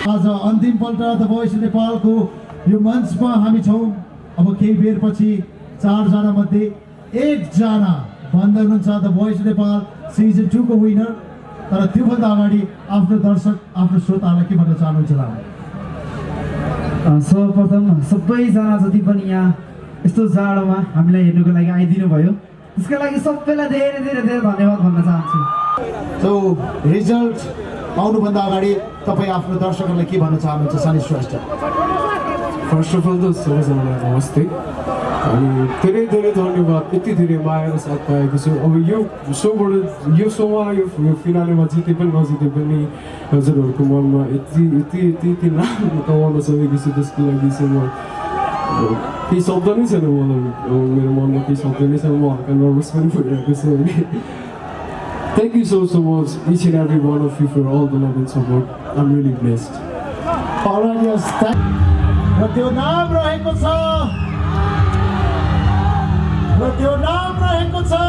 आज अन्तिमपल्ट the voice नेपालको यो मञ्चमा हामी छौँ। अब केही बेरपछि 4 जना मध्ये 1 जना बन्दै हुनुहुन्छ द भोइस नेपाल सिजन 2 को विनर। तर त्योभन्दा अगाडि आफ्नो दर्शक आफ्नो श्रोतालाई के भन्न चाहनुहुन्छ लामा? सर्वप्रथम सबैजना जति पनि यहाँ यस्तो जाडोमा हामीलाई हेर्नुको लागि आइदिनु भयो, त्यसको लागि सबैलाई धेरै धेरै धेरै धन्यवाद भन्न चाहन्छु। सो रिजल्ट आउनुभन्दा अगाडि तपाईँ आफ्नो दर्शकहरूलाई के भन्न चाहनुहुन्छ सानी श्रेष्ठ? फर्स्ट अफ अल त सबैजनालाई नमस्ते अनि धेरै धेरै धन्यवाद। यति धेरै माया र साथ पाएको छु। अब यो सोबाट यो सोमा यो फिनालेमा जिते पनि नजिते पनि हजुरहरूको मनमा यति राम्रो कमाउन सकेको छु, त्यसको लागि चाहिँ म केही शब्द नै छैन मलाई, मेरो मनमा केही शब्द नै छैन। म हल्का नर्भस पनि भइरहेको छु अनि thank you so much each and every one of you for all the love and support. I'm really blessed. Alright, yes, र त्यो नाम रहेको छ, र त्यो नाम रहेको छ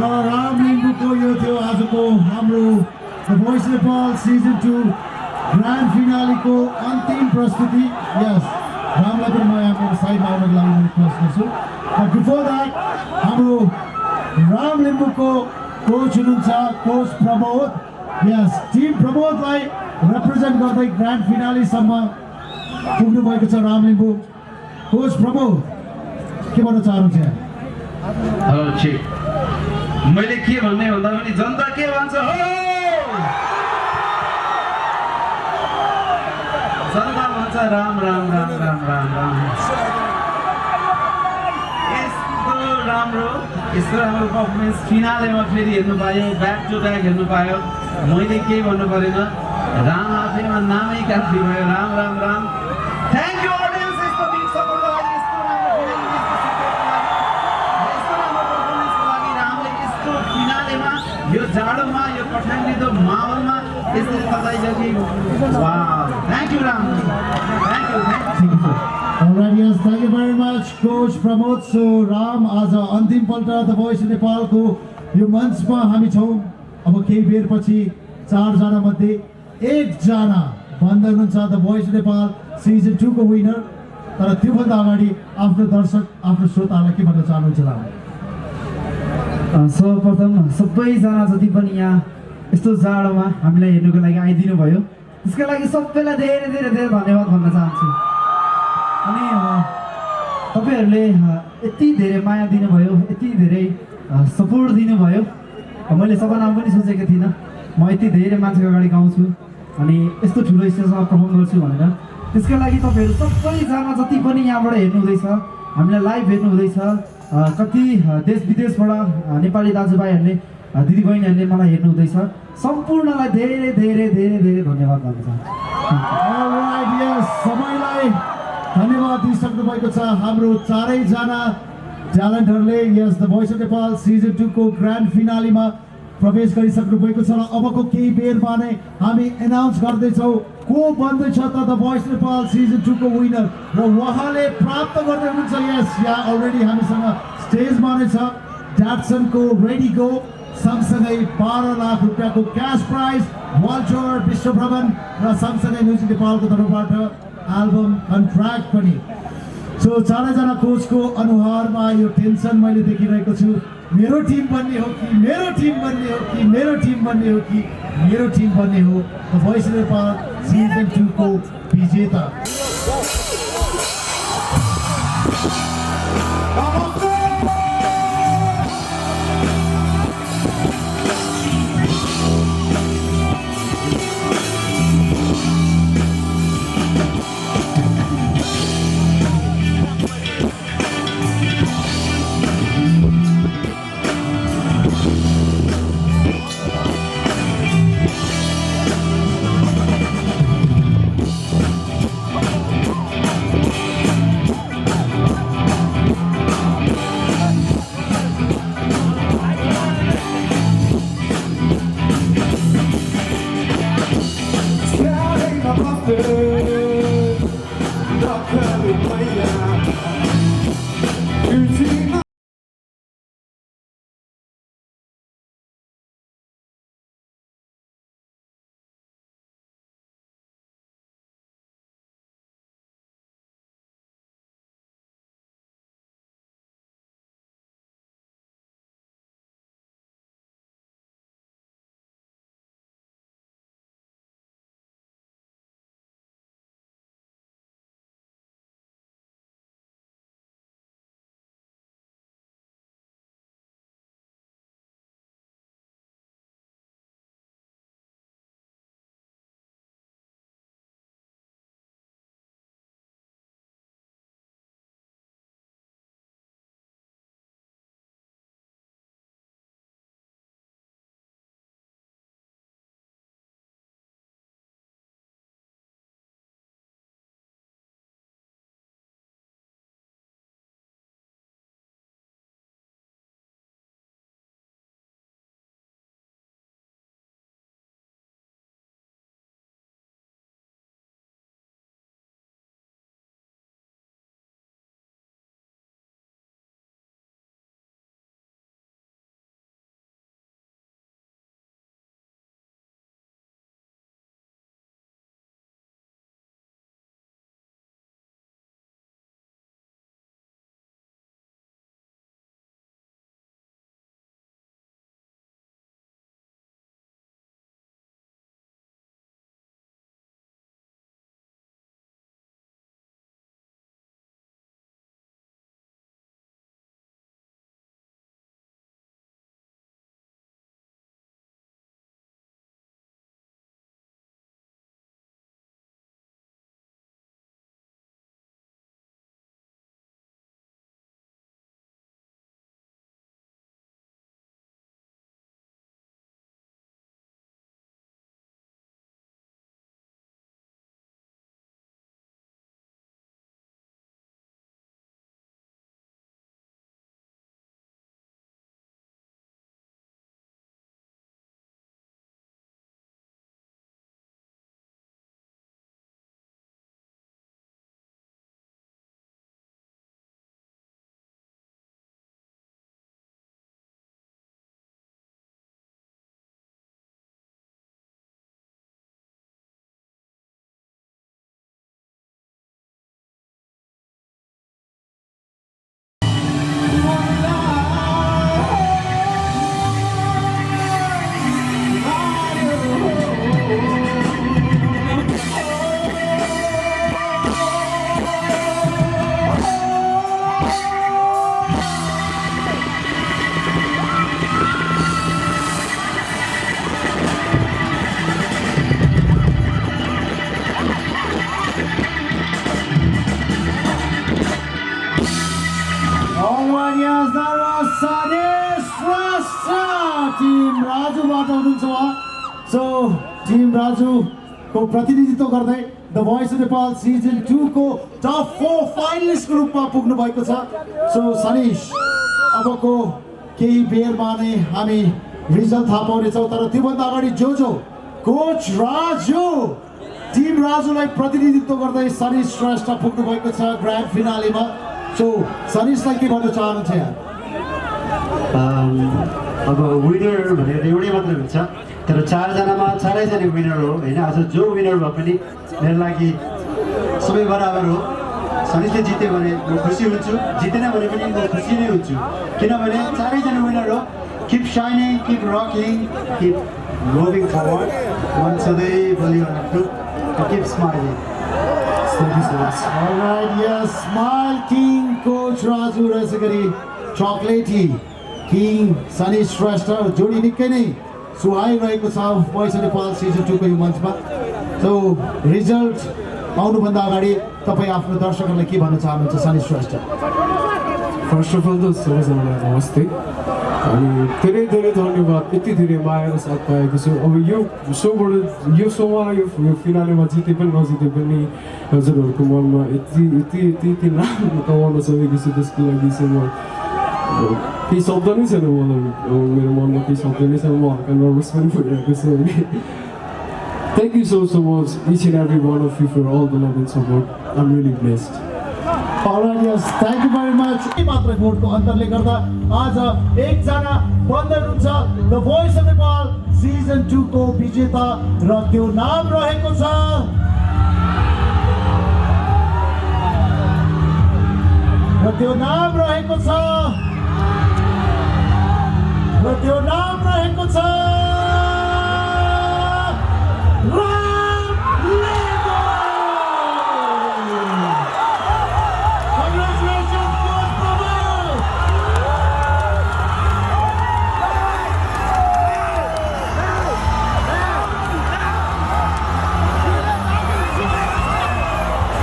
राम लिम्बूको यो थियो आजको हाम्रो the voice Nepal season 2 grand फिनालेको अन्तिम प्रस्तुति। यस, रामलाई पनि म यहाँ मेरो साइडमा आउनको लागि म रिक्वेस्ट गर्छु। बट बिफोर द्याट हाम्रो राम लिम्बूको कोच हुनुहुन्छ कोच प्रमोद। यस, टिम प्रमोदलाई रिप्रेजेन्ट गर्दै ग्रान्ड फिनालेसम्म पुग्नु भएको छ राम लिम्बू। कोच प्रमोद के भन्न चाहनुहुन्छ? हेलो चिक, मैले के भन्ने भन्दा पनि जनता के भन्छ हो, जनता भन्छ राम राम राम राम राम राम। यस्तो राम्रो पर्फर्मेन्स फिनालेमा फेरि हेर्नु पायो, ब्याक टु ब्याक हेर्नु पायो। मैले केही भन्नु परेन, राम आफैमा नामै काफी भयो। Ram Ram Ram. Thank you audience, यस्तो बिग सपोर्टको लागि, यस्तो राम्रो पर्फर्मेन्सको लागि। रामले यस्तो फिनालेमा यो जाडोमा यो कठिन माहौलमा यसरी बताइदियो कि वाह, thank you Ram, thank you. Alright, yes, thank you very much, Coach Pramod. So, Ram, आज अन्तिम पल्ट द भोइस नेपालको यो मञ्चमा हामी छौँ। अब केही बेरपछि 4 जना मध्ये 1 जना बन्द हुनुहुन्छ द भोइस नेपाल सिजन 2 को विनर। तर त्योभन्दा अगाडि आफ्नो दर्शक, आफ्नो श्रोताहरूलाई के भन्न चाहनुहुन्छ राम? सर्वप्रथम सबैजना जति पनि यहाँ यस्तो जाडोमा हामीलाई हेर्नुको लागि आइदिनु भयो, त्यसको लागि सबैलाई धेरै धेरै धेरै धन्यवाद भन्न चाहन्छु। अनि तपाईँहरूले यति धेरै माया दिनुभयो, यति धेरै सपोर्ट दिनुभयो। मैले सपनामा पनि सोचेको थिइनँ म यति धेरै मान्छेको अगाडि गाउँछु अनि यस्तो ठुलो स्टेजमा पर्फर्म गर्छु भनेर। त्यसको लागि तपाईँहरू सबैजना जति पनि यहाँबाट हेर्नुहुँदैछ, हामीलाई लाइभ हेर्नुहुँदैछ, कति देश विदेशबाट नेपाली दाजुभाइहरूले दिदीबहिनीहरूले मलाई हेर्नुहुँदैछ, सम्पूर्णलाई धेरै धेरै धेरै धेरै धन्यवाद भन्न चाहन्छु। Alright, yes, सबैलाई धन्यवाद दिइसक्नु भएको छ हाम्रो 4 जना ट्यालेन्टहरूले। यस, the voice of Nepal season 2 को ग्रान्ड फिनालेमा प्रवेश गरिसक्नु भएको छ र अबको केही बेरमा नै हामी एनाउन्स गर्दैछौँ को बन्दैछ त द भोइस नेपाल सिजन 2 को विनर र उहाँले प्राप्त गर्दै हुनुहुन्छ। यस, यहाँ अलरेडी हामीसँग स्टेजमा नै छ ड्याट्सनको रेडी गो, सँगसँगै 12 लाख रुपियाँको क्यास प्राइज, वर्ल्ड टुर विश्व भ्रमण र सँगसँगै म्युजिक नेपालको तर्फबाट एल्बम कन्ट्र्याक्ट पनि। सो 4 जना कोचको अनुहारमा यो टेन्सन मैले देखिरहेको छु। मेरो टिम बन्ने हो कि मेरो टिम बन्ने हो कि मेरो टिम बन्ने हो कि मेरो टिम बन्ने हो द भोइस नेपाल सिजन 2 को विजेता। सनेश श्रेष्ठ टिम राजुबाट हुनुहुन्छ उहाँ सो टिम राजुको प्रतिनिधित्व गर्दै the voice of Nepal season 2 को टप 4 फाइनलिस्टको रूपमा पुग्नु भएको छ सो सनेश अबको केही बेरमा नै हामी रिजल्ट थाहा पाउनेछौँ तर त्योभन्दा अगाडि जो कोच राजु टिम राजुलाई प्रतिनिधित्व गर्दै सनेश श्रेष्ठ पुग्नु भएको छ ग्रान्ड फिनालेमा सो सनेशलाई के भन्न चाहनुहुन्छ यहाँ अब विनर भनेर एउटै मात्रै हुन्छ तर चारजनामा चारैजना विनर हो होइन आज जो विनर भए पनि मेरो लागि सबै बराबर हो सनेशले जित्यो भने म खुसी हुन्छु जितेन भने पनि म खुसी नै हुन्छु किनभने चारैजना विनर हो keep शाइनिङ keep rocking keep moving forward one सधैँ बलियो keep smiling Alright, yes, Smile King Coach Raju र यसै गरी चकलेटी किङ सनेश श्रेष्ठ जोडी निकै नै सुहाइरहेको छ भोइस अफ नेपाल सिजन 2 को यो मञ्चमा सो रिजल्ट आउनुभन्दा अगाडि तपाईँ आफ्नो दर्शकहरूलाई के भन्न चाहनुहुन्छ Sanesh Shrestha first of all त सबैजनालाई नमस्ते अनि धेरै धेरै धन्यवाद यति धेरै माया र साथ पाएको छु अब यो सोमा यो फिनालेमा जिते पनि नजिते पनि हजुरहरूको मनमा यति नाम कमाउन सकेको छु त्यसको लागि चाहिँ म केही शब्द नै छैन मलाई मेरो मनमा केही शब्द नै छैन म हल्का नर्भस पनि भइरहेको छु अनि thank you so much each and every one of you for all the love and support. I'm really blessed. Alright, yes, thank you very much. मात्र भोटको अन्तरले गर्दा आज एकजना बन्धन हुन्छ the voice of Nepal season 2 को विजेता र त्यो नाम रहेको छ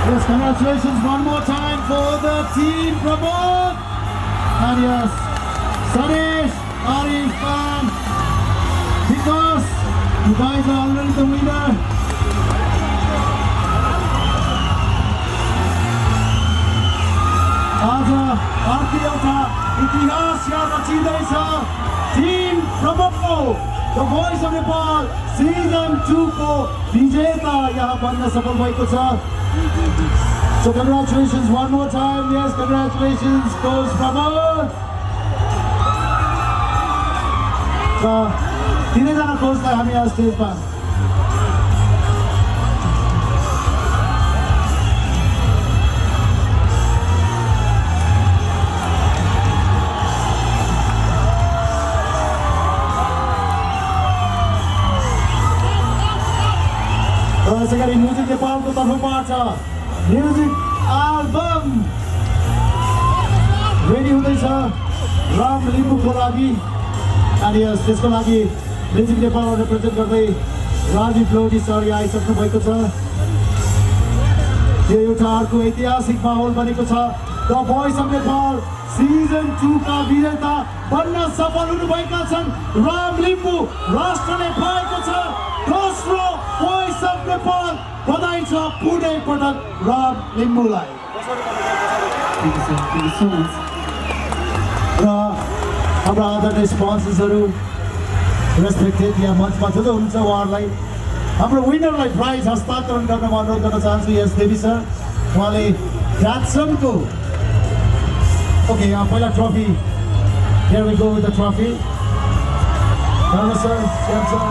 Yes, congratulations one more time for the team Pramod. And yes, Sanesh, Arif, and because you guys are already the winner. आज अर्को एउटा इतिहास याद रचिँदैछ team Pramod, the voice of Nepal season 2 को विजेता यहाँ बन्न सफल भएको छ So congratulations one more time. Yes, congratulations, Coach Pramod. So, तीनैजना कोचलाई हामी आज स्टेजमा यसै गरी म्युजिक नेपालको तर्फबाट म्युजिक एल्बम रेडी हुँदैछ राम लिम्बूको लागि अनि त्यसको लागि म्युजिक नेपालबाट रिप्रेजेन्ट गर्दै राजीव लोधी सर यहाँ आइसक्नु भएको छ यो एउटा अर्को ऐतिहासिक माहौल बनेको छ the voice of Nepal season 2 का विजेता बन्न सफल हुनुभएका छन् राम लिम्बू राष्ट्रले पाएको छ दोस्रो भोइस अफ नेपाल बधाई छ पुनै पटक राम लिम्बूलाई र हाम्रा आदरणीय स्पोन्सर्सहरू रेस्पेक्टेड यहाँ मञ्चमा जो हुनुहुन्छ उहाँहरूलाई हाम्रो विनरलाई प्राइज हस्तान्तरण गर्न म अनुरोध गर्न चाहन्छु यस देवी सर उहाँले ड्याट्सनको ओके यहाँ पहिला trophy here we go with the trophy sir Shyam sir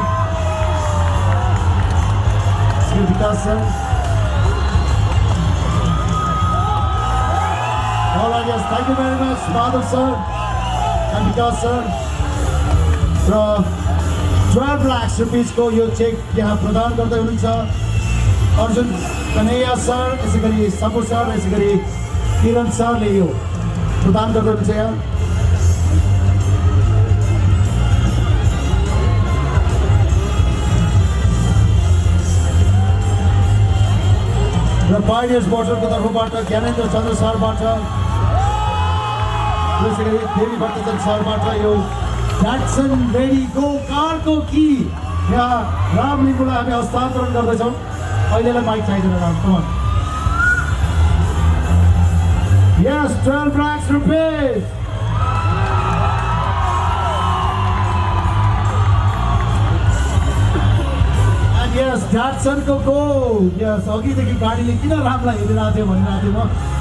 Shri Vikas sir Alright, yes, thank you very much, Madhav sir and Vikas sir. र 12 lakhs rupees को यो चेक यहाँ प्रदान गर्दै हुनुहुन्छ अर्जुन कन्हैया सर यसै गरी सपु सर यसै गरी किरण सरले यो प्रदान गर्दै हुनुहुन्छ यहाँ र पाइनियर्स मोटरको तर्फबाट ज्ञानेन्द्र चन्द्र सरबाट त्यसै गरी देवी भट्टाचार्य सरबाट यो ज्याक्सन रेडी गो कारको कि यहाँ राम लिम्बूलाई हामी हस्तान्तरण गर्दैछौँ अहिलेलाई माइक चाहिँदैन राम कमान Yes, 12 lakhs rupees. And yes, Datsun को go. Yes, अघिदेखि गाडीले किन रामलाई हेरिरहेको थियो भनिरहेको थिएँ म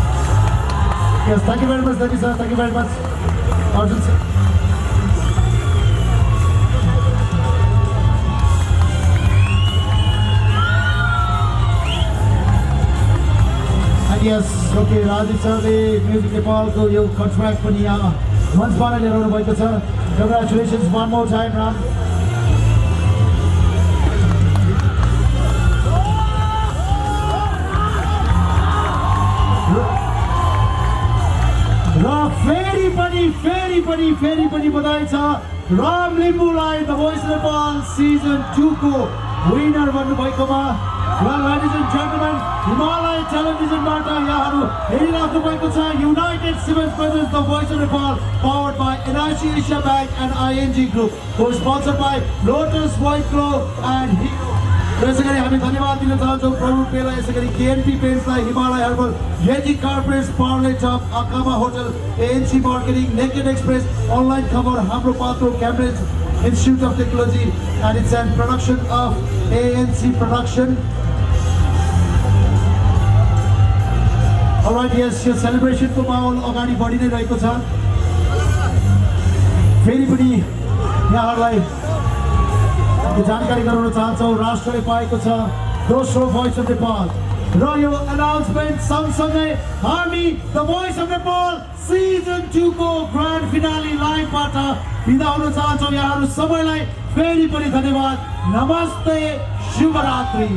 Yes, thank you very much, sir. Thank you very much. Arjun sir. And yes, okay, Rajiv सरले म्युजिक नेपालको यो कन्ट्र्याक्ट पनि यहाँ मञ्चबाट लिएर आउनु भएको छ Congratulations one more time, Ram. फेरि पनि बधाई छ राम लिम्बूलाई द भोइस नेपाल सिजन 2 को विनर बन्नुभएकोमा Well, ladies and gentlemen, Himalaya टेलिभिजनबाट यहाँहरू हेरिराख्नु भएको छ United Cement Brothers, the voice of Nepal, powered by NIC Asia Bank and ING Group, co-sponsored by Lotus White Glow and Hero. यसै गरी हामी धन्यवाद दिन चाहन्छौँ प्रभु पेलाई यसै गरी केएनपी पेन्ट्सलाई हिमालय हर्बल येजी कार्पेट्स पार्ले टप अकामा होटल एएनसी मार्केटिङ नेकेड एक्सप्रेस अनलाइन खबर Hamro Patro Cambridge Institute of Technology and it's a production of ANC Production. Alright, yes, यो celebration को माहौल अगाडि बढी नै रहेको छ फेरि पनि यहाँहरूलाई जानकारी गराउन चाहन्छौँ राष्ट्रले पाएको छ दोस्रो भोइस अफ नेपाल र यो अनाउन्समेन्ट सँगसँगै हामी the voice of Nepal season 2 को ग्रान्ड फिनाले लाइभबाट बिदा हुन चाहन्छौँ यहाँहरू सबैलाई फेरि पनि धन्यवाद नमस्ते शुभरात्रि